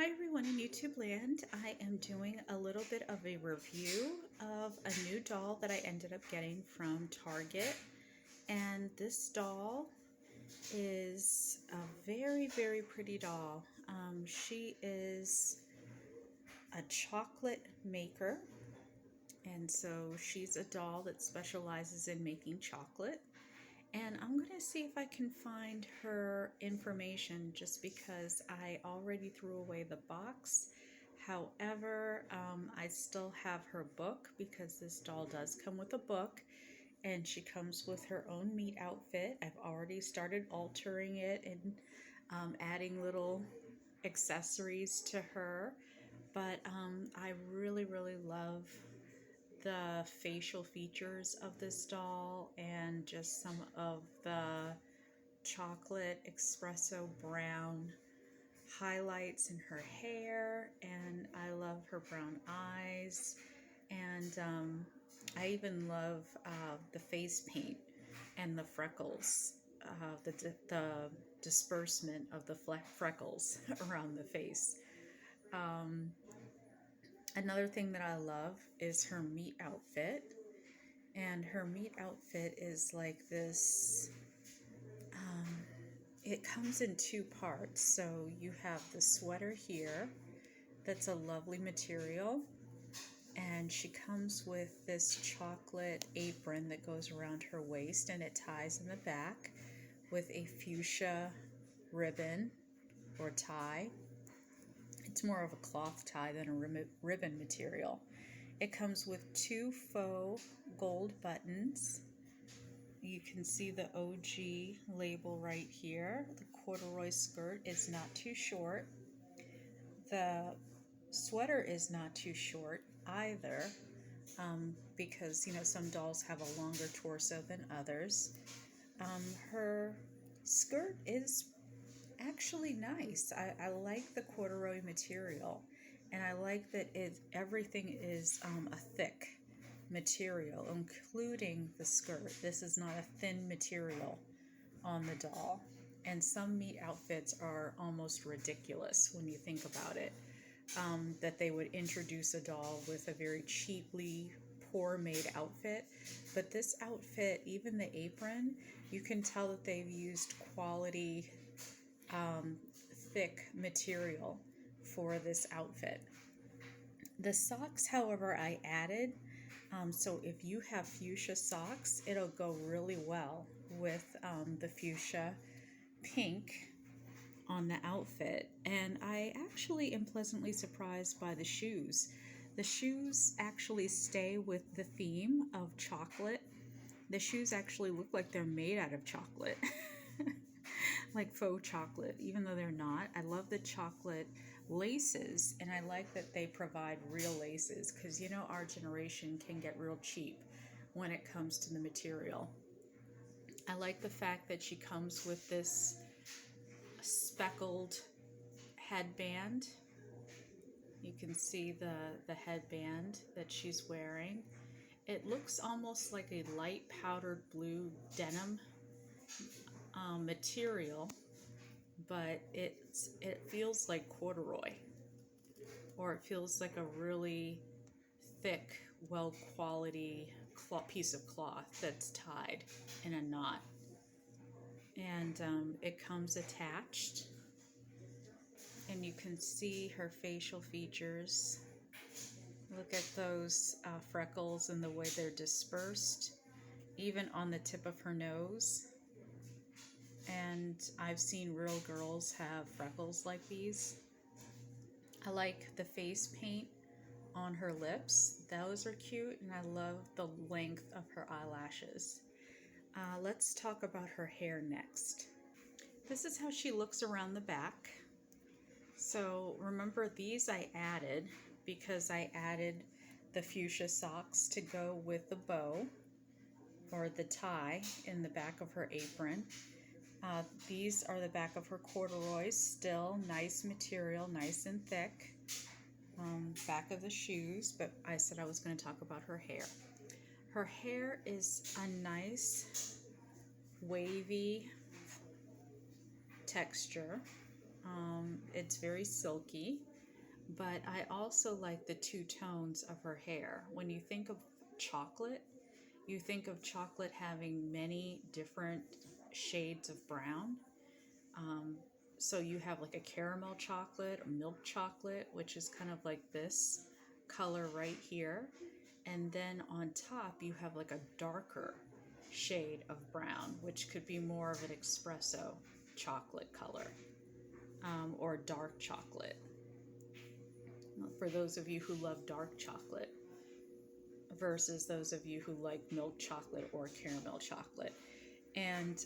Hi everyone in YouTube land. I am doing a little bit of a review of a new doll that I ended up getting from Target. And this doll is a very pretty doll. She is a chocolate maker. And so she's a doll that specializes in making chocolate. And I'm going to see if I can find her information just because I already threw away the box. However, I still have her book because this doll does come with a book and she comes with her own meat outfit. I've already started altering it and adding little accessories to her. But I really love the facial features of this doll and just some of the chocolate espresso brown highlights in her hair, and I love her brown eyes, and I even love the face paint and the freckles, the disbursement of the freckles around the face. Another thing that I love is her meat outfit. And her meat outfit is like this, it comes in two parts. So you have the sweater here, that's a lovely material. And she comes with this chocolate apron that goes around her waist and it ties in the back with a fuchsia ribbon or tie. It's more of a cloth tie than a ribbon material. It comes with two faux gold buttons. You can see the OG label right here. The corduroy skirt is not too short. The sweater is not too short either, because some dolls have a longer torso than others. Her skirt is actually nice. I like the corduroy material, and I like that everything is a thick material, including the skirt. This is not a thin material on the doll, and some meat outfits are almost ridiculous when you think about it, that they would introduce a doll with a very cheaply poor made outfit. But this outfit, even the apron, you can tell that they've used quality thick material for this outfit. The socks, however, I added. So if you have fuchsia socks, it'll go really well with the fuchsia pink on the outfit. And I actually am pleasantly surprised by the shoes. The shoes actually stay with the theme of chocolate. The shoes actually look like they're made out of chocolate. Like faux chocolate, even though they're not. I love the chocolate laces, and I like that they provide real laces, because our generation can get real cheap when it comes to the material. I like the fact that she comes with this speckled headband. You can see the headband that she's wearing. It looks almost like a light powdered blue denim material, but it feels like corduroy, or it feels like a really thick, well quality piece of cloth that's tied in a knot. And it comes attached, and you can see her facial features. Look at those freckles and the way they're dispersed, even on the tip of her nose. And I've seen real girls have freckles like these. I like the face paint on her lips. Those are cute, and I love the length of her eyelashes. Let's talk about her hair next. This is how she looks around the back. So remember, these I added because I added the fuchsia socks to go with the bow or the tie in the back of her apron. These are the back of her corduroys, still nice material, nice and thick. Back of the shoes, but I said I was going to talk about her hair. Her hair is a nice wavy texture. It's very silky. but I also like the two tones of her hair. When you think of chocolate, you think of chocolate having many different shades of brown. Um, so you have like a caramel chocolate or milk chocolate, which is kind of like this color right here. And then on top, you have like a darker shade of brown, which could be more of an espresso chocolate color, or dark chocolate, for those of you who love dark chocolate versus those of you who like milk chocolate or caramel chocolate. And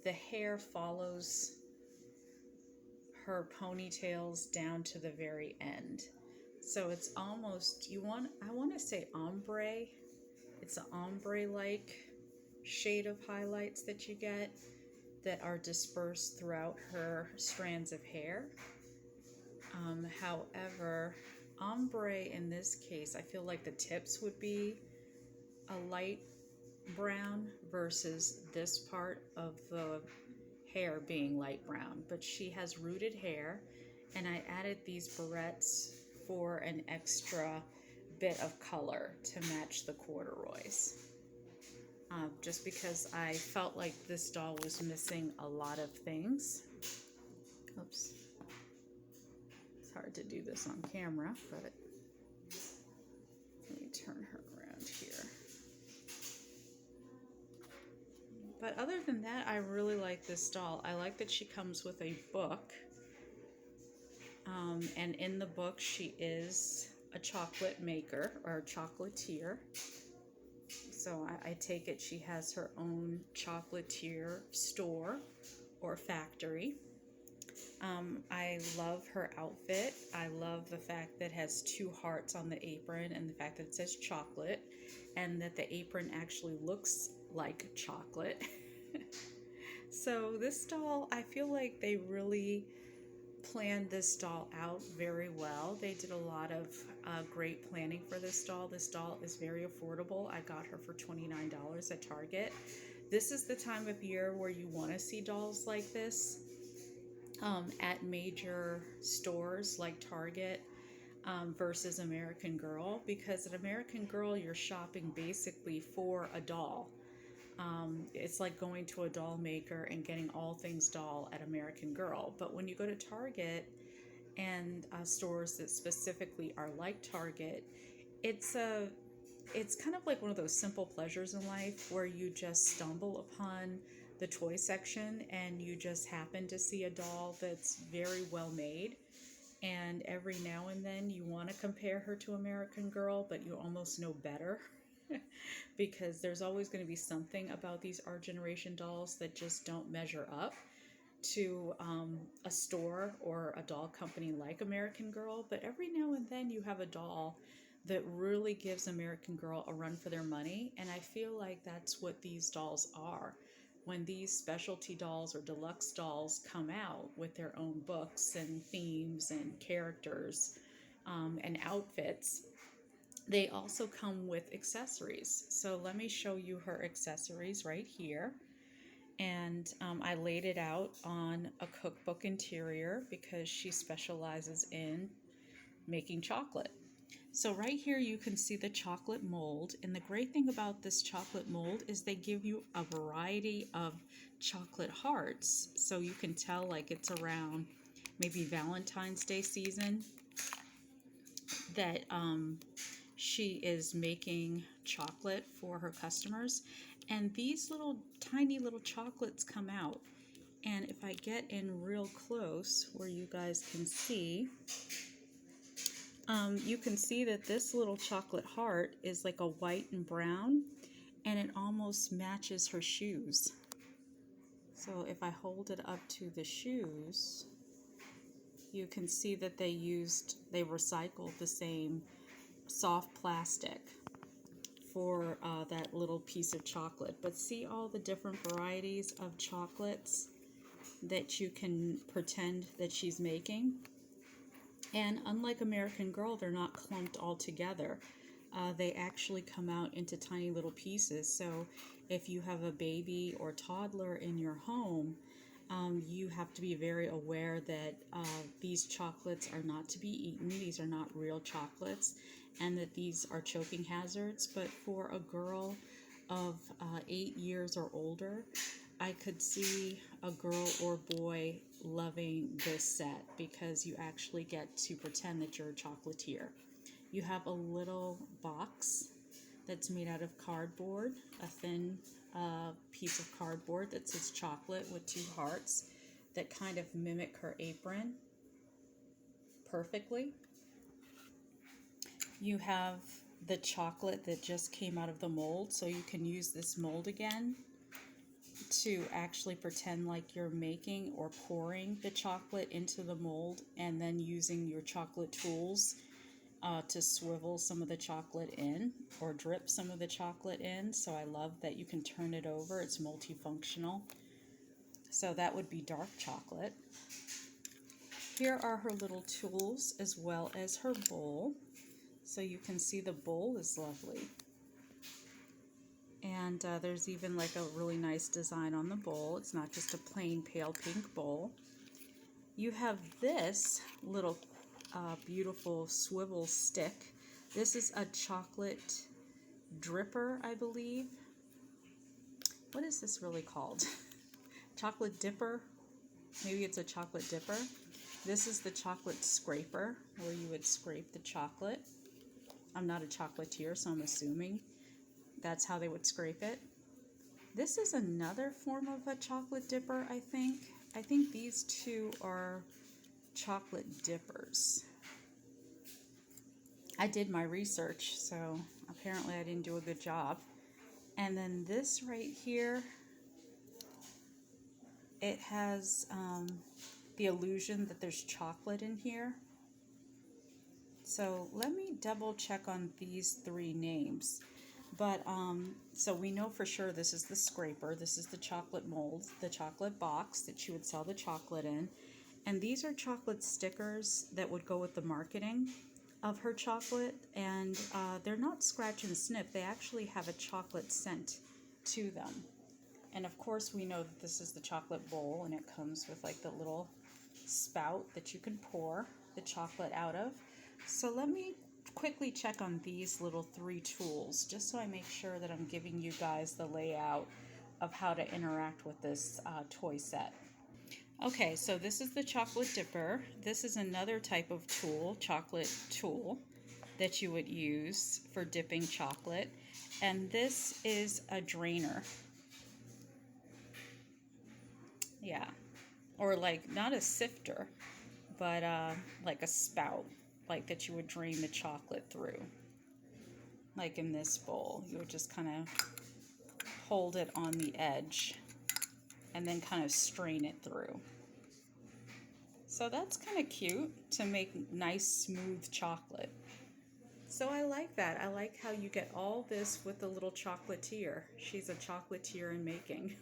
the hair follows her ponytails down to the very end. So it's almost, I want to say ombre. It's an ombre-like shade of highlights that you get that are dispersed throughout her strands of hair. However, ombre in this case, I feel like the tips would be a light brown versus this part of the hair being light brown. But she has rooted hair, and I added these barrettes for an extra bit of color to match the corduroys. Just because I felt like this doll was missing a lot of things. Oops. It's hard to do this on camera, but let me turn her around here. But other than that, I really like this doll. I like that she comes with a book. And in the book, she is a chocolate maker or a chocolatier. So I take it she has her own chocolatier store or factory. I love her outfit. I love the fact that it has two hearts on the apron and the fact that it says chocolate and that the apron actually looks like chocolate. So this doll, I feel like they really planned this doll out very well. They did a lot of great planning for this doll. This doll is very affordable. I got her for $29 at Target. This is the time of year where you want to see dolls like this at major stores like Target versus American Girl, because at American Girl you're shopping basically for a doll. It's like going to a doll maker and getting all things doll at American Girl. But when you go to Target and stores that specifically are like Target, it's kind of like one of those simple pleasures in life where you just stumble upon the toy section and you just happen to see a doll that's very well made. And every now and then you want to compare her to American Girl, but you almost know better. Because there's always going to be something about these Our Generation dolls that just don't measure up to a store or a doll company like American Girl. But every now and then you have a doll that really gives American Girl a run for their money, and I feel like that's what these dolls are. When these specialty dolls or deluxe dolls come out with their own books and themes and characters and outfits, they also come with accessories. So let me show you her accessories right here. And I laid it out on a cookbook interior because she specializes in making chocolate. So right here you can see the chocolate mold, and the great thing about this chocolate mold is they give you a variety of chocolate hearts, so you can tell like it's around maybe Valentine's Day season that she is making chocolate for her customers. And these little tiny little chocolates come out, and if I get in real close where you guys can see, you can see that this little chocolate heart is like a white and brown, and it almost matches her shoes. So if I hold it up to the shoes, you can see that they recycled the same soft plastic for that little piece of chocolate. But see all the different varieties of chocolates that you can pretend that she's making? And unlike American Girl, they're not clumped all together. They actually come out into tiny little pieces. So if you have a baby or toddler in your home, you have to be very aware that these chocolates are not to be eaten. These are not real chocolates, and that these are choking hazards. But for a girl of 8 years or older, I could see a girl or boy loving this set because you actually get to pretend that you're a chocolatier. You have a little box that's made out of cardboard, a thin piece of cardboard that says chocolate with two hearts that kind of mimic her apron perfectly. You have the chocolate that just came out of the mold, so you can use this mold again to actually pretend like you're making or pouring the chocolate into the mold and then using your chocolate tools to swivel some of the chocolate in or drip some of the chocolate in. So I love that you can turn it over. It's multifunctional. So that would be dark chocolate. Here are her little tools as well as her bowl. So you can see the bowl is lovely. And there's even like a really nice design on the bowl. It's not just a plain pale pink bowl. You have this little beautiful swivel stick. This is a chocolate dripper, I believe. What is this really called? Chocolate dipper? Maybe it's a chocolate dipper. This is the chocolate scraper, where you would scrape the chocolate. I'm not a chocolatier, so I'm assuming that's how they would scrape it. This is another form of a chocolate dipper, I think. I think these two are chocolate dippers. I did my research, so apparently I didn't do a good job. And then this right here, it has the illusion that there's chocolate in here. So let me double check on these three names. But so we know for sure this is the scraper, this is the chocolate mold, the chocolate box that you would sell the chocolate in. And these are chocolate stickers that would go with the marketing of her chocolate. And they're not scratch and sniff, they actually have a chocolate scent to them. And of course we know that this is the chocolate bowl, and it comes with like the little spout that you can pour the chocolate out of. So let me quickly check on these little three tools, just so I make sure that I'm giving you guys the layout of how to interact with this toy set. Okay, so this is the chocolate dipper. This is another type of tool, chocolate tool, that you would use for dipping chocolate. And this is a drainer. Yeah, or like not a sifter, but like a spout, like that you would drain the chocolate through. Like in this bowl, you would just kind of hold it on the edge and then kind of strain it through. So that's kind of cute to make nice smooth chocolate. So I like that. I like how you get all this with the little chocolatier. She's a chocolatier in making.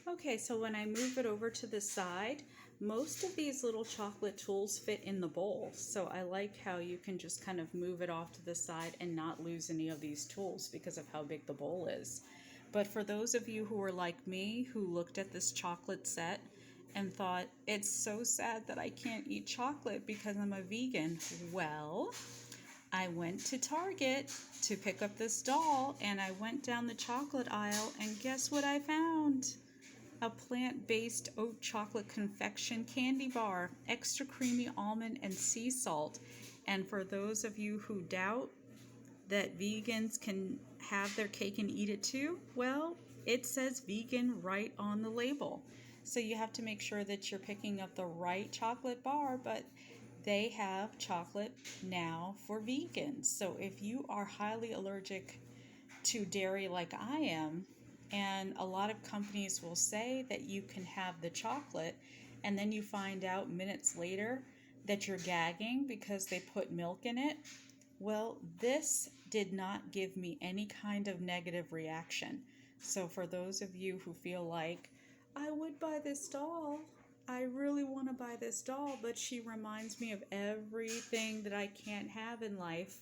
Okay, so when I move it over to the side, most of these little chocolate tools fit in the bowl. So I like how you can just kind of move it off to the side and not lose any of these tools because of how big the bowl is. But for those of you who are like me, who looked at this chocolate set and thought, it's so sad that I can't eat chocolate because I'm a vegan. Well, I went to Target to pick up this doll, and I went down the chocolate aisle, and guess what I found? A plant-based oat chocolate confection candy bar, extra creamy almond and sea salt. And for those of you who doubt that vegans can have their cake and eat it too, well, it says vegan right on the label. So you have to make sure that you're picking up the right chocolate bar, but they have chocolate now for vegans. So if you are highly allergic to dairy like I am, and a lot of companies will say that you can have the chocolate, and then you find out minutes later that you're gagging because they put milk in it. Well, this did not give me any kind of negative reaction. So for those of you who feel like, I would buy this doll, I really want to buy this doll, but she reminds me of everything that I can't have in life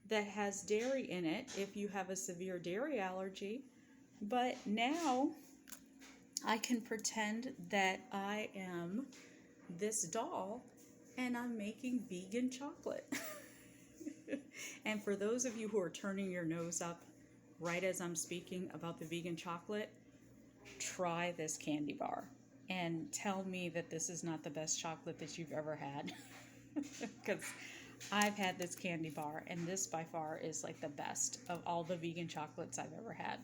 that has dairy in it if you have a severe dairy allergy. But now I can pretend that I am this doll and I'm making vegan chocolate. And for those of you who are turning your nose up right as I'm speaking about the vegan chocolate, try this candy bar and tell me that this is not the best chocolate that you've ever had. Because I've had this candy bar, and this by far is like the best of all the vegan chocolates I've ever had.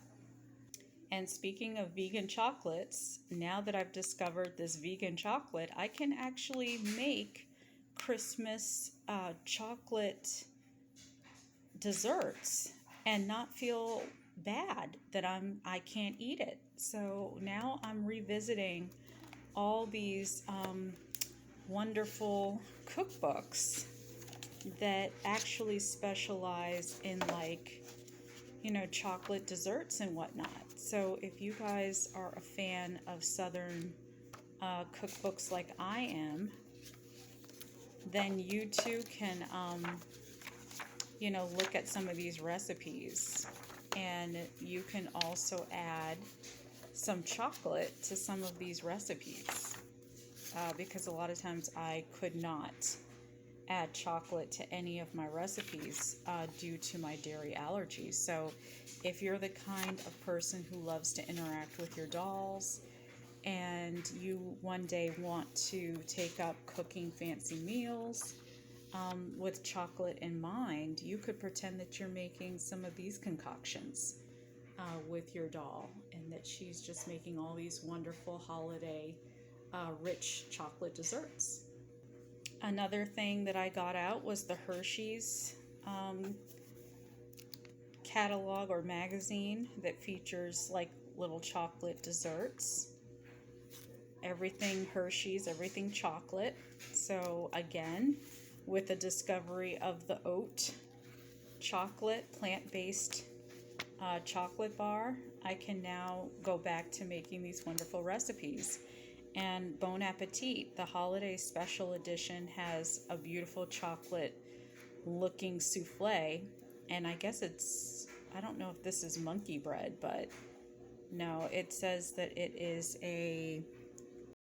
And speaking of vegan chocolates, now that I've discovered this vegan chocolate, I can actually make Christmas chocolate desserts and not feel bad that I can't eat it. So now I'm revisiting all these wonderful cookbooks that actually specialize in, like, chocolate desserts and whatnot. So if you guys are a fan of Southern cookbooks like I am, then you too can, look at some of these recipes. And you can also add some chocolate to some of these recipes. Because a lot of times I could not add chocolate to any of my recipes due to my dairy allergies. So if you're the kind of person who loves to interact with your dolls and you one day want to take up cooking fancy meals with chocolate in mind, you could pretend that you're making some of these concoctions with your doll, and that she's just making all these wonderful holiday rich chocolate desserts. Another thing that I got out was the Hershey's catalog or magazine that features like little chocolate desserts. Everything Hershey's, everything chocolate. So again, with the discovery of the oat chocolate, plant-based chocolate bar, I can now go back to making these wonderful recipes. And Bon Appetit, the holiday special edition, has a beautiful chocolate looking souffle. And I guess I don't know if this is monkey bread, but no, it says that it is a